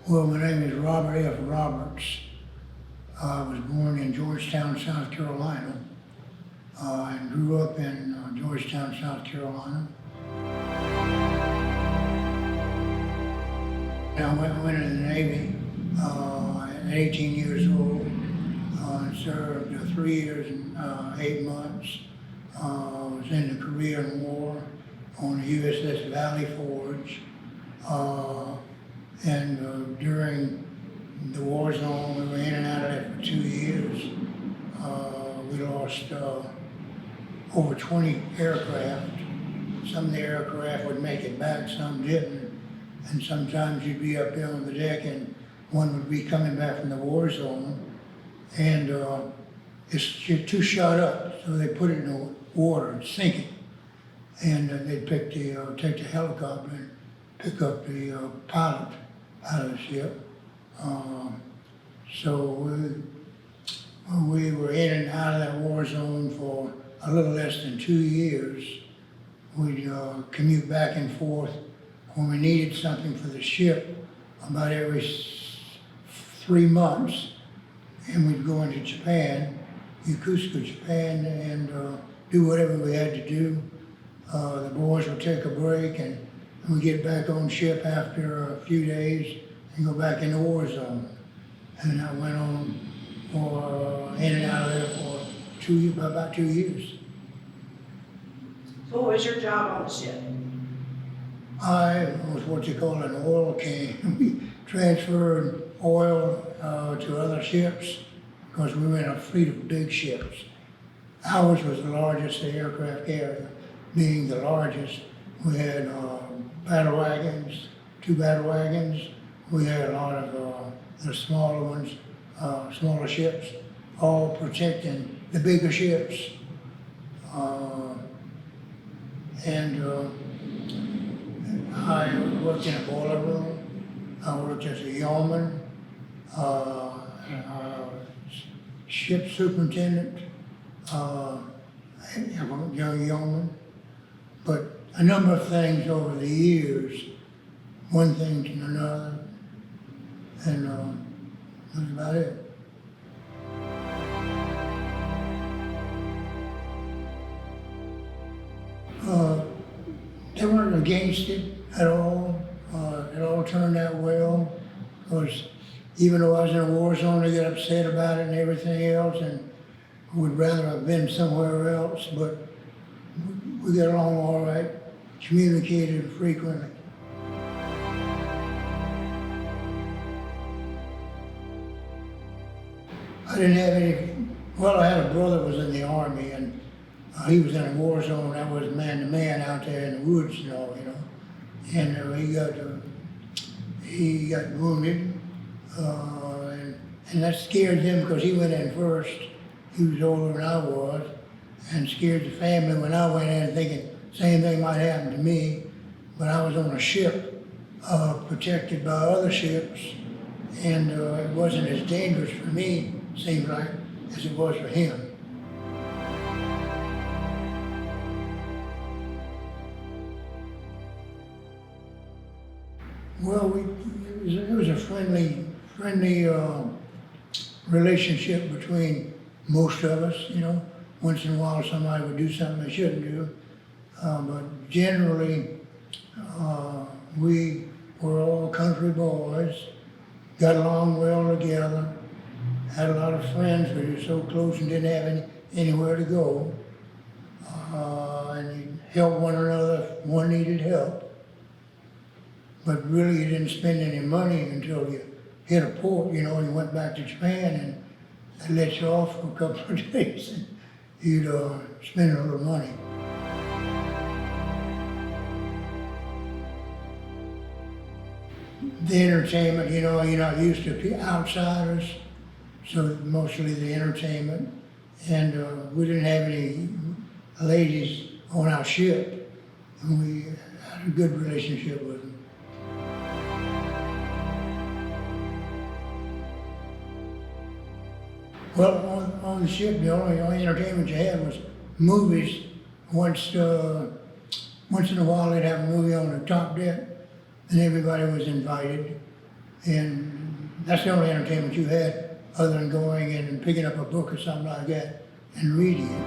Well, my name is Robert F. Roberts. I was born in Georgetown, South Carolina, and grew up in Georgetown, South Carolina. I went into the Navy at 18 years old and served 3 years and 8 months. Was in the Korean War on the USS Valley Forge. And during the war zone, we were in and out of it for 2 years. We lost over 20 aircraft. Some of the aircraft would make it back, some didn't. And sometimes you'd be up there on the deck and one would be coming back from the war zone. And it's too shot up, so they put it in the water and sink it. And they'd take the helicopter and pick up the pilot out of the ship. So we were in and out of that war zone for a little less than 2 years. We'd commute back and forth when we needed something for the ship about every 3 months. And we'd go into Japan, Yokosuka, Japan, and do whatever we had to do. The boys would take a break and we get back on ship after a few days and go back in the war zone. And I went on for in and out of there for about 2 years. So what was your job on the ship? I was what you call an oil king. We transferred oil to other ships because we were in a fleet of big ships. Ours was the largest aircraft carrier, being the largest. We had battle wagons, 2 battle wagons. We had a lot of the smaller ones, smaller ships, all protecting the bigger ships. I worked in a boiler room. I worked as a yeoman, ship superintendent, young yeoman. But a number of things over the years, one thing to another, and that's about it. They weren't against it at all. It all turned out well, because even though I was in a war zone, they got upset about it and everything else, and would rather have been somewhere else, but we got along all right, communicated frequently. I didn't have any, well, I had a brother who was in the Army, and he was in a war zone. That was man-to-man out there in the woods and all, you know. And he got wounded, and that scared him because he went in first. He was older than I was, and scared the family when I went in thinking same thing might happen to me. But I was on a ship protected by other ships, and it wasn't as dangerous for me, seemed like, as it was for him. Well, it was a friendly relationship between most of us, you know. Once in a while, somebody would do something they shouldn't do. But generally, we were all country boys, got along well together, had a lot of friends, we were so close and didn't have anywhere to go. And you helped one another if one needed help. But really, you didn't spend any money until you hit a port, you know, and you went back to Japan and they let you off for a couple of days and you'd spend a little money. The entertainment, you know, you're not used to outsiders, so mostly the entertainment. And we didn't have any ladies on our ship, and we had a good relationship with them. Well, on the ship, the only entertainment you had was movies. Once in a while, they'd have a movie on the top deck, and everybody was invited. And that's the only entertainment you had, other than going in and picking up a book or something like that and reading it.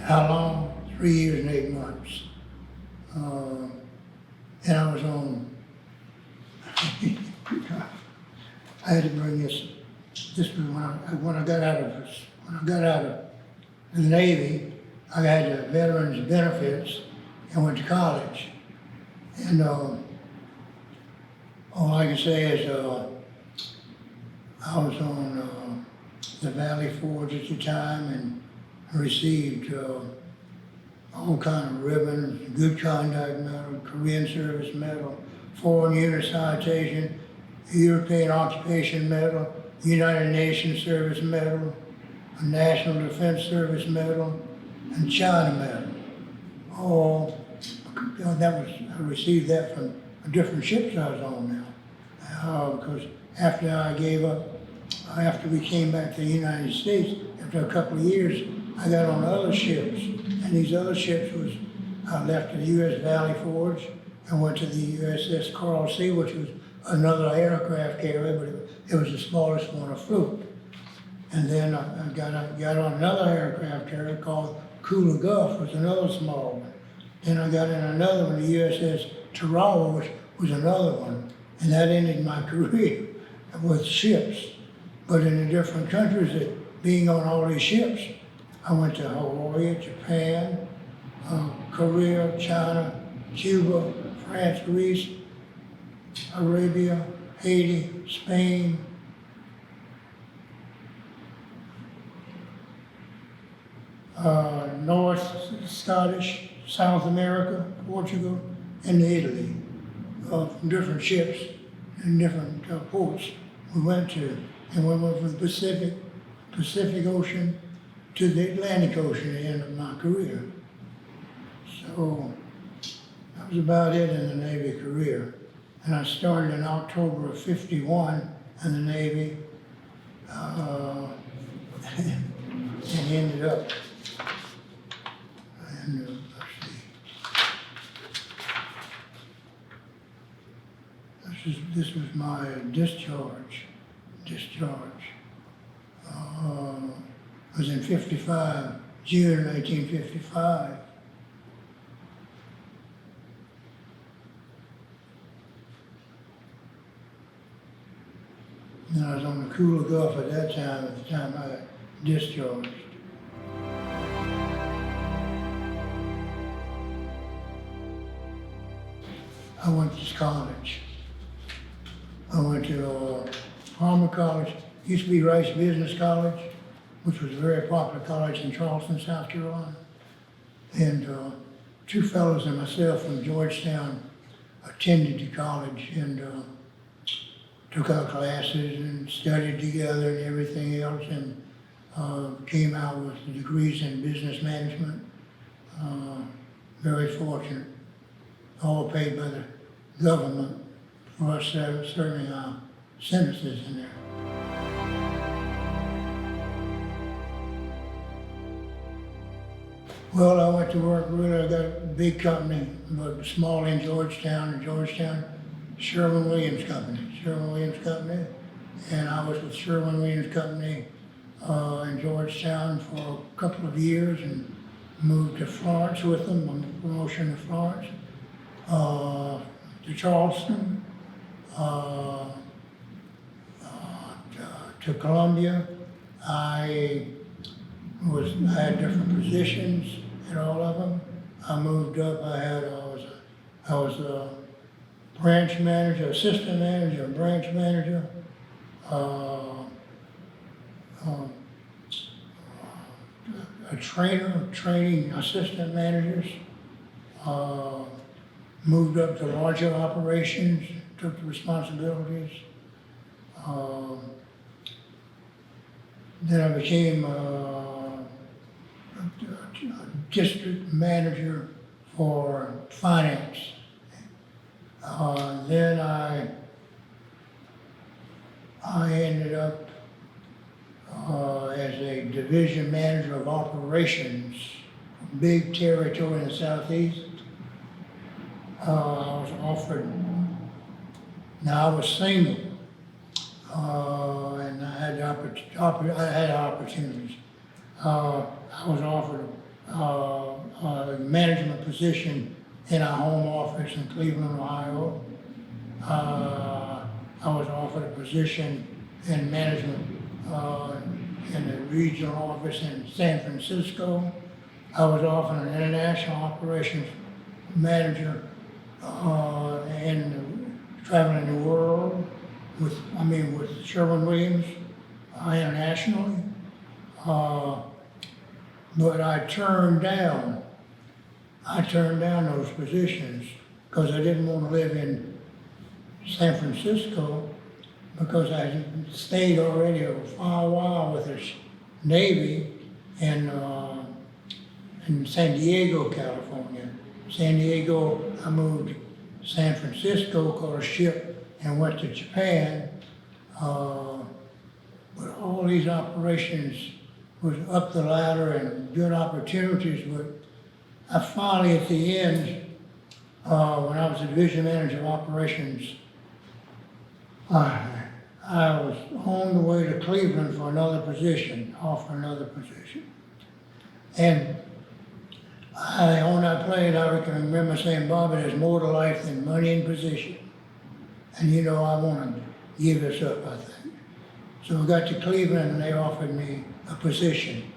How long? 3 years and 8 months. And I was on. I had to bring this. This was when I got out of the Navy. I had the veterans benefits and went to college. And all I can say is I was on the Valley Forge at the time and received all kind of ribbons, good conduct medal, Korean service medal, foreign unit citation, European occupation medal, United Nations service medal, a National Defense Service medal, and China medal. All I received that from different ships I was on now. Because after I gave up, after we came back to the United States, after a couple of years, I got on other ships. And these other ships was, I left the U.S. Valley Forge and went to the USS Carl C., which was another aircraft carrier, but it was the smallest one afloat. And then I got on another aircraft carrier called Cooler Gulf, was another small one. Then I got in another one, the USS Tarawa, which was another one. And that ended my career with ships. But in the different countries, being on all these ships, I went to Hawaii, Japan, Korea, China, Cuba, France, Greece, Arabia, Haiti, Spain, North Scottish, South America, Portugal, and Italy, from different ships and different ports we went to. And we went from the Pacific Ocean to the Atlantic Ocean at the end of my career. So that was about it in the Navy career. And I started in October of '51 in the Navy, and ended up, and let's see, this was my discharge. It was in '55, June 1955. And I was on the Cooler Gulf at that time, at the time I got discharged. I went to college. I went to Palmer College, used to be Rice Business College, which was a very popular college in Charleston, South Carolina. And two fellows and myself from Georgetown attended the college and took our classes and studied together and everything else, and came out with degrees in business management. Very fortunate, all paid by the government for us serving our sentences in there. Well, I went to work really, I got a big company, but small in Georgetown, Sherwin-Williams Company. And I was with Sherwin-Williams Company in Georgetown for a couple of years and moved to Florence with them on the promotion to Florence, to Charleston, to Columbia. I had different positions at all of them. I moved up, I was a branch manager, assistant manager, branch manager, a trainer, training assistant managers, moved up to larger operations, took the responsibilities. Then I became a district manager for finance. Then I ended up as a division manager of operations, big territory in the southeast. I was offered, now I was single, and I had opportunities. I was offered a management position in our home office in Cleveland, Ohio. I was offered a position in management in the regional office in San Francisco. I was offered an international operations manager and traveling the world with Sherwin-Williams internationally. But I turned down those positions because I didn't want to live in San Francisco, because I had stayed already for a while with the Navy in San Diego, California. San Diego, I moved to San Francisco, caught a ship and went to Japan. But all these operations was up the ladder and good opportunities, but I finally at the end, when I was the division manager of operations, I was on the way to Cleveland for another position, offer another position. And on that plane, I can remember saying, Bobby, there's more to life than money and position. And you know, I want to give this up, I think. So I got to Cleveland and they offered me a position.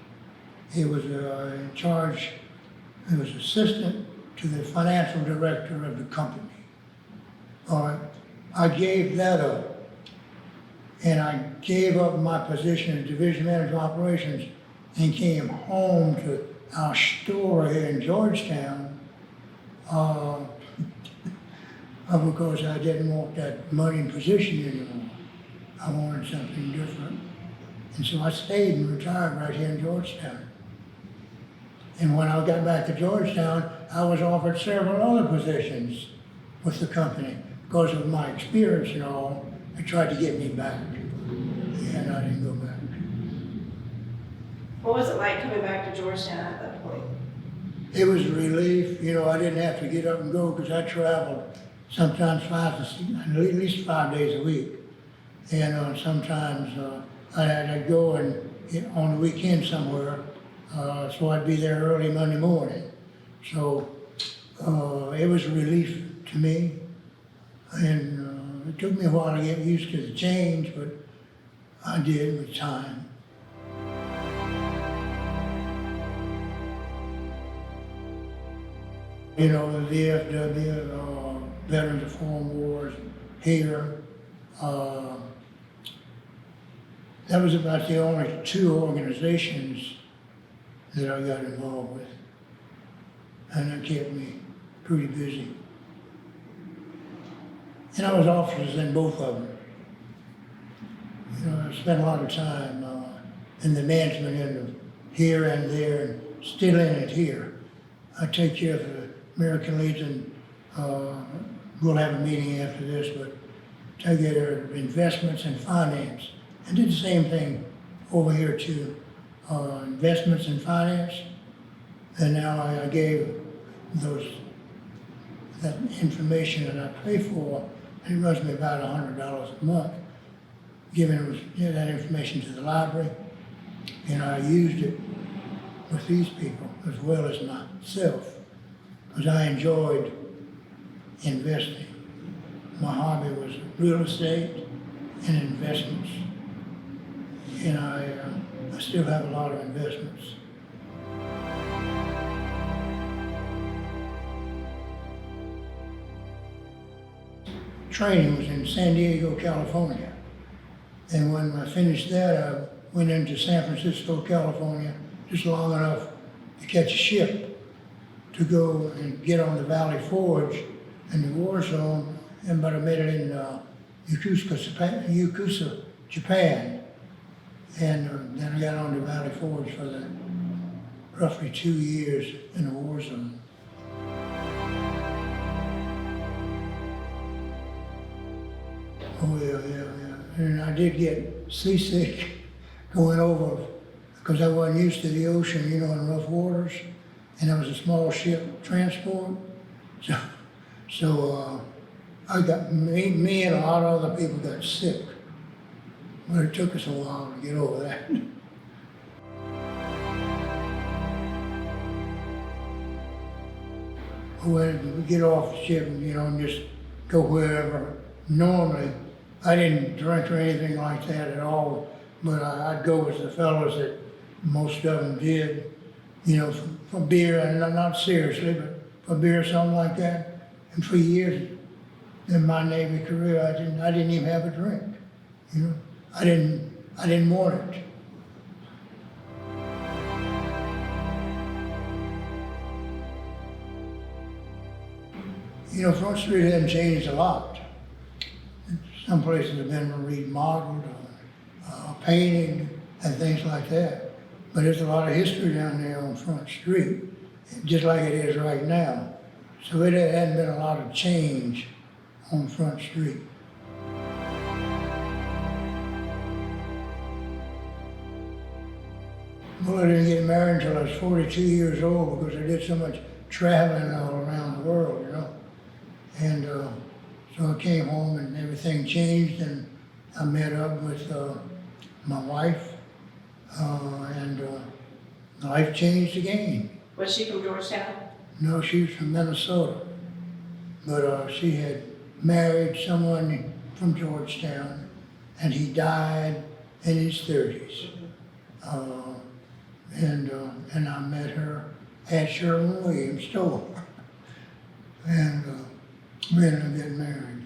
It was in charge, it was assistant to the financial director of the company. All right, I gave that up. And I gave up my position as division manager of operations and came home to our store here in Georgetown because I didn't want that money position anymore. I wanted something different. And so I stayed and retired right here in Georgetown. And when I got back to Georgetown, I was offered several other positions with the company because of my experience and all. They tried to get me back, and I didn't go back. What was it like coming back to Georgetown at that point? It was a relief, you know, I didn't have to get up and go because I traveled sometimes at least 5 days a week. And sometimes I'd go and on the weekend somewhere, so I'd be there early Monday morning. So it was a relief to me, and it took me a while to get used to the change, but I did with time. You know, the VFW, Veterans of Foreign Wars here, that was about the only two organizations that I got involved with. And that kept me pretty busy. And I was officers in both of them. You know, I spent a lot of time in the management end of here and there, and still in it here. I take care of the American Legion. We'll have a meeting after this, but take care of investments and finance. I did the same thing over here too. Investments and finance. And now I gave that information that I pay for, it runs me about $100 a month, that information to the library, and I used it with these people as well as myself, because I enjoyed investing. My hobby was real estate and investments, and I still have a lot of investments. Training was in San Diego, California. And when I finished that, I went into San Francisco, California, just long enough to catch a ship to go and get on the Valley Forge in the war zone, but I made it in Yakuza, Japan. And then I got on the Valley Forge for the roughly 2 years in the war zone. Oh, yeah. And I did get seasick going over, because I wasn't used to the ocean, in rough waters. And it was a small ship transport. So I got, me and a lot of other people got sick. But it took us a while to get over that. When we get off the ship and just go wherever. Normally, I didn't drink or anything like that at all, but I'd go with the fellows that most of them did, for beer, and not seriously, but for beer or something like that. And for years in my Navy career, I didn't even have a drink. I didn't want it. Front Street hasn't changed a lot. Some places have been remodeled, painted, and things like that. But there's a lot of history down there on Front Street, just like it is right now. So it hadn't been a lot of change on Front Street. Well, I didn't get married until I was 42 years old because I did so much traveling all around the world, And so I came home and everything changed, and I met up with my wife, and life changed again. Was she from Georgetown? No, she was from Minnesota, but she had married someone from Georgetown, and he died in his 30s. And I met her at Sherwin-Williams store, and we ended up getting married.